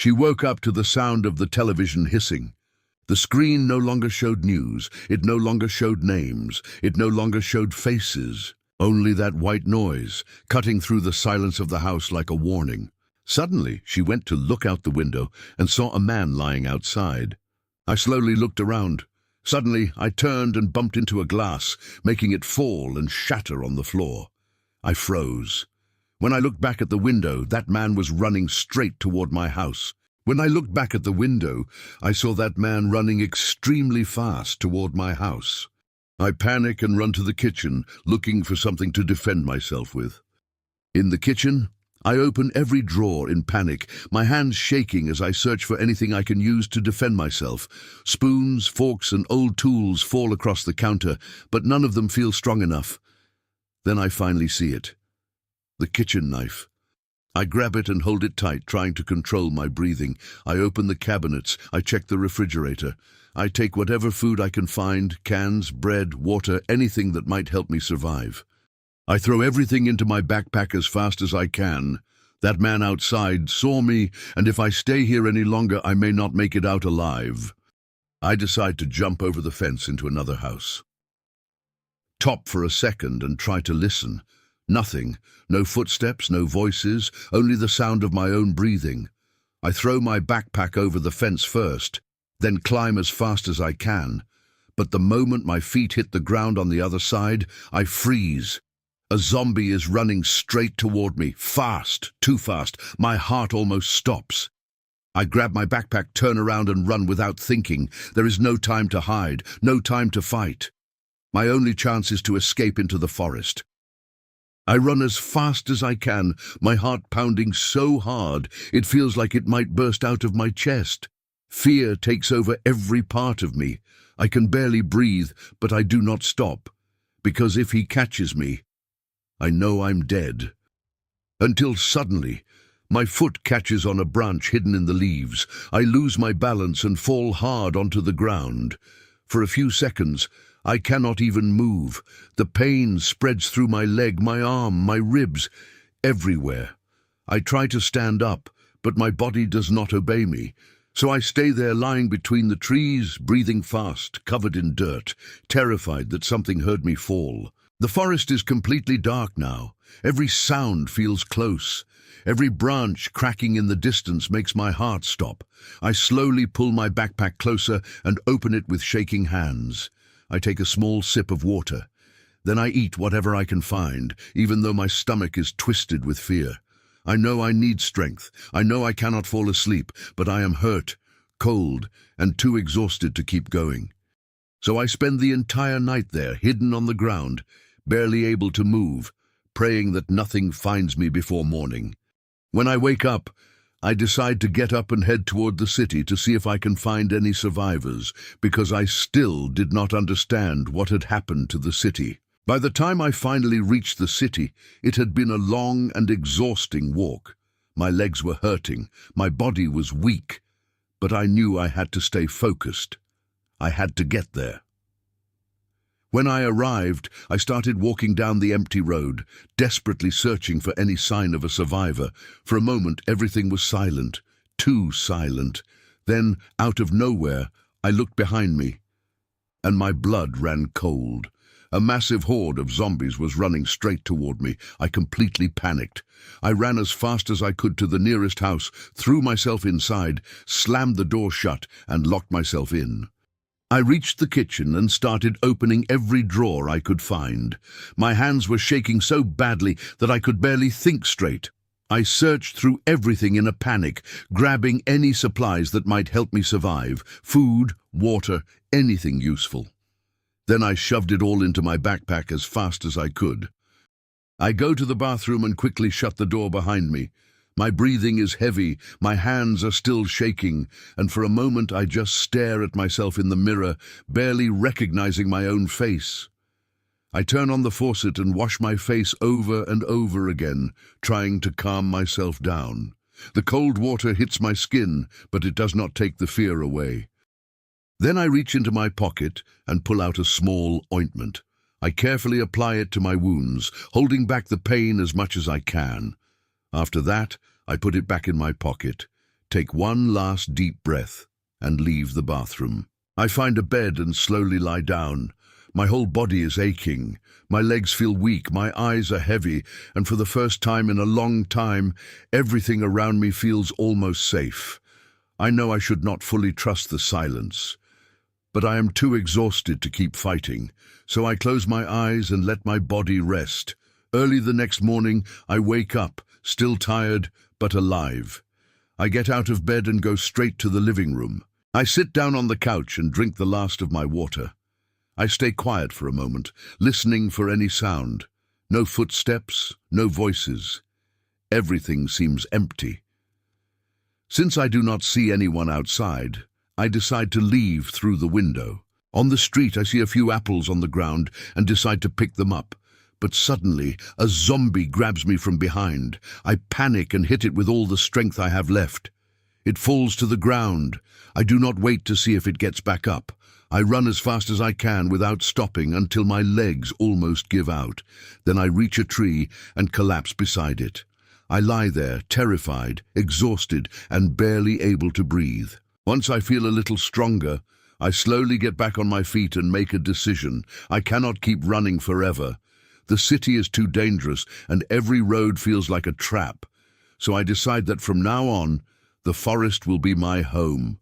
She woke up to the sound of the television hissing. The screen no longer showed news, it no longer showed names, it no longer showed faces. Only that white noise, cutting through the silence of the house like a warning. Suddenly, she went to look out the window and saw a man lying outside. I slowly looked around. Suddenly, I turned and bumped into a glass, making it fall and shatter on the floor. I froze. When I looked back at the window, that man was running straight toward my house. When I looked back at the window, I saw that man running extremely fast toward my house. I panic and run to the kitchen, looking for something to defend myself with. In the kitchen, I open every drawer in panic, my hands shaking as I search for anything I can use to defend myself. Spoons, forks, and old tools fall across the counter, but none of them feel strong enough. Then I finally see it. The kitchen knife. I grab it and hold it tight, trying to control my breathing. I open the cabinets. I check the refrigerator. I take whatever food I can find, cans, bread, water, anything that might help me survive. I throw everything into my backpack as fast as I can. That man outside saw me, and if I stay here any longer, I may not make it out alive. I decide to jump over the fence into another house. Top for a second and try to listen. Nothing. No footsteps, no voices, only the sound of my own breathing. I throw my backpack over the fence first, then climb as fast as I can. But the moment my feet hit the ground on the other side, I freeze. A zombie is running straight toward me, fast, too fast. My heart almost stops. I grab my backpack, turn around and run without thinking. There is no time to hide, no time to fight. My only chance is to escape into the forest. I run as fast as I can, my heart pounding so hard it feels like it might burst out of my chest. Fear takes over every part of me. I can barely breathe, but I do not stop, because if he catches me, I know I'm dead. Until suddenly, my foot catches on a branch hidden in the leaves. I lose my balance and fall hard onto the ground. For a few seconds, I cannot even move. The pain spreads through my leg, my arm, my ribs, everywhere. I try to stand up, but my body does not obey me. So I stay there lying between the trees, breathing fast, covered in dirt, terrified that something heard me fall. The forest is completely dark now. Every sound feels close. Every branch cracking in the distance makes my heart stop. I slowly pull my backpack closer and open it with shaking hands. I take a small sip of water. Then I eat whatever I can find, even though my stomach is twisted with fear. I know I need strength. I know I cannot fall asleep, but I am hurt, cold, and too exhausted to keep going. So I spend the entire night there, hidden on the ground, barely able to move, praying that nothing finds me before morning. When I wake up, I decide to get up and head toward the city to see if I can find any survivors, because I still did not understand what had happened to the city. By the time I finally reached the city, it had been a long and exhausting walk. My legs were hurting, my body was weak, but I knew I had to stay focused. I had to get there. When I arrived, I started walking down the empty road, desperately searching for any sign of a survivor. For a moment, everything was silent, too silent. Then, out of nowhere, I looked behind me, and my blood ran cold. A massive horde of zombies was running straight toward me. I completely panicked. I ran as fast as I could to the nearest house, threw myself inside, slammed the door shut, and locked myself in. I reached the kitchen and started opening every drawer I could find. My hands were shaking so badly that I could barely think straight. I searched through everything in a panic, grabbing any supplies that might help me survive: food, water, anything useful. Then I shoved it all into my backpack as fast as I could. I go to the bathroom and quickly shut the door behind me. My breathing is heavy, my hands are still shaking, and for a moment I just stare at myself in the mirror, barely recognizing my own face. I turn on the faucet and wash my face over and over again, trying to calm myself down. The cold water hits my skin, but it does not take the fear away. Then I reach into my pocket and pull out a small ointment. I carefully apply it to my wounds, holding back the pain as much as I can. After that, I put it back in my pocket, take one last deep breath, and leave the bathroom. I find a bed and slowly lie down. My whole body is aching. My legs feel weak, my eyes are heavy, and for the first time in a long time, everything around me feels almost safe. I know I should not fully trust the silence, but I am too exhausted to keep fighting, so I close my eyes and let my body rest. Early the next morning, I wake up, still tired, but alive. I get out of bed and go straight to the living room. I sit down on the couch and drink the last of my water. I stay quiet for a moment, listening for any sound. No footsteps, no voices. Everything seems empty. Since I do not see anyone outside, I decide to leave through the window. On the street, I see a few apples on the ground and decide to pick them up. But suddenly, a zombie grabs me from behind. I panic and hit it with all the strength I have left. It falls to the ground. I do not wait to see if it gets back up. I run as fast as I can without stopping until my legs almost give out. Then I reach a tree and collapse beside it. I lie there, terrified, exhausted, and barely able to breathe. Once I feel a little stronger, I slowly get back on my feet and make a decision. I cannot keep running forever. The city is too dangerous, and every road feels like a trap. So I decide that from now on, the forest will be my home.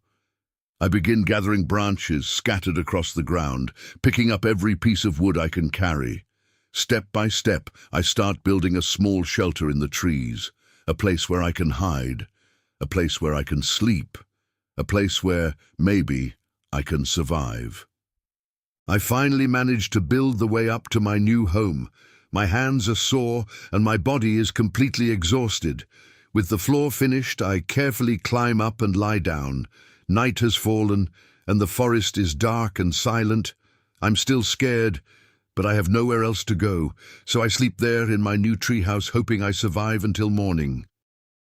I begin gathering branches scattered across the ground, picking up every piece of wood I can carry. Step by step, I start building a small shelter in the trees, a place where I can hide, a place where I can sleep, a place where, maybe, I can survive. I finally manage to build the way up to my new home. My hands are sore and my body is completely exhausted. With the floor finished, I carefully climb up and lie down. Night has fallen and the forest is dark and silent. I'm still scared, but I have nowhere else to go, so I sleep there in my new treehouse, hoping I survive until morning.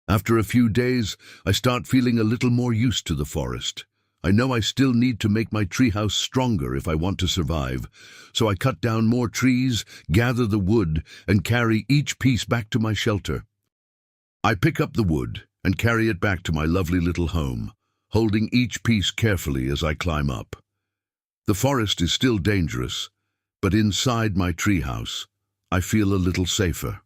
After a few days, I start feeling a little more used to the forest. I know I still need to make my treehouse stronger if I want to survive, so I cut down more trees, gather the wood, and carry each piece back to my shelter. I pick up the wood and carry it back to my lovely little home, holding each piece carefully as I climb up. The forest is still dangerous, but inside my treehouse, I feel a little safer.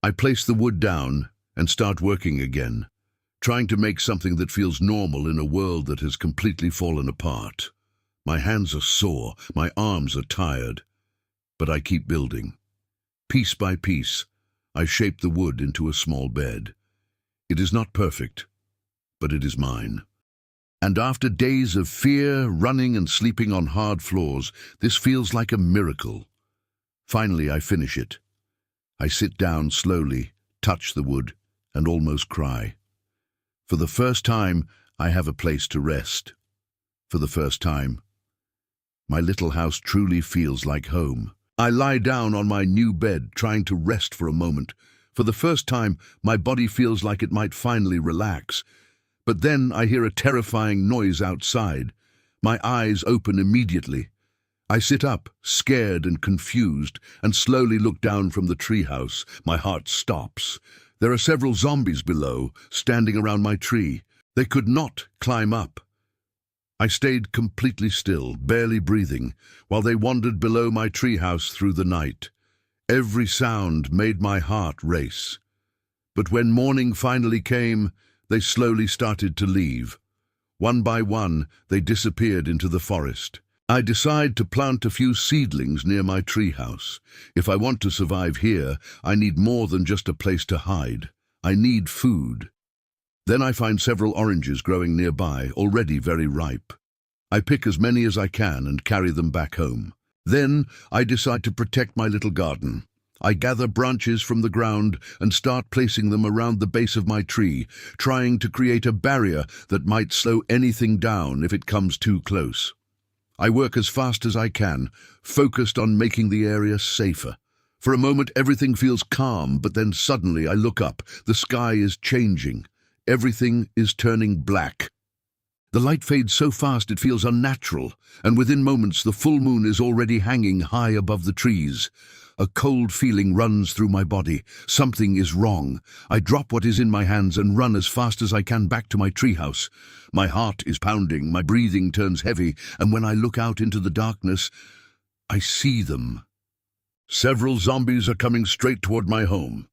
I place the wood down and start working again, trying to make something that feels normal in a world that has completely fallen apart. My hands are sore, my arms are tired, but I keep building. Piece by piece, I shape the wood into a small bed. It is not perfect, but it is mine. And after days of fear, running and sleeping on hard floors, this feels like a miracle. Finally, I finish it. I sit down slowly, touch the wood, and almost cry. For the first time, I have a place to rest. For the first time, my little house truly feels like home. I lie down on my new bed, trying to rest for a moment. For the first time, my body feels like it might finally relax. But then I hear a terrifying noise outside. My eyes open immediately. I sit up, scared and confused, and slowly look down from the treehouse. My heart stops. There are several zombies below, standing around my tree. They could not climb up. I stayed completely still, barely breathing, while they wandered below my treehouse through the night. Every sound made my heart race. But when morning finally came, they slowly started to leave. One by one, they disappeared into the forest. I decide to plant a few seedlings near my treehouse. If I want to survive here, I need more than just a place to hide. I need food. Then I find several oranges growing nearby, already very ripe. I pick as many as I can and carry them back home. Then I decide to protect my little garden. I gather branches from the ground and start placing them around the base of my tree, trying to create a barrier that might slow anything down if it comes too close. I work as fast as I can, focused on making the area safer. For a moment, everything feels calm, but then suddenly I look up. The sky is changing. Everything is turning black. The light fades so fast it feels unnatural, and within moments the full moon is already hanging high above the trees. A cold feeling runs through my body. Something is wrong. I drop what is in my hands and run as fast as I can back to my treehouse. My heart is pounding, my breathing turns heavy, and when I look out into the darkness, I see them. Several zombies are coming straight toward my home.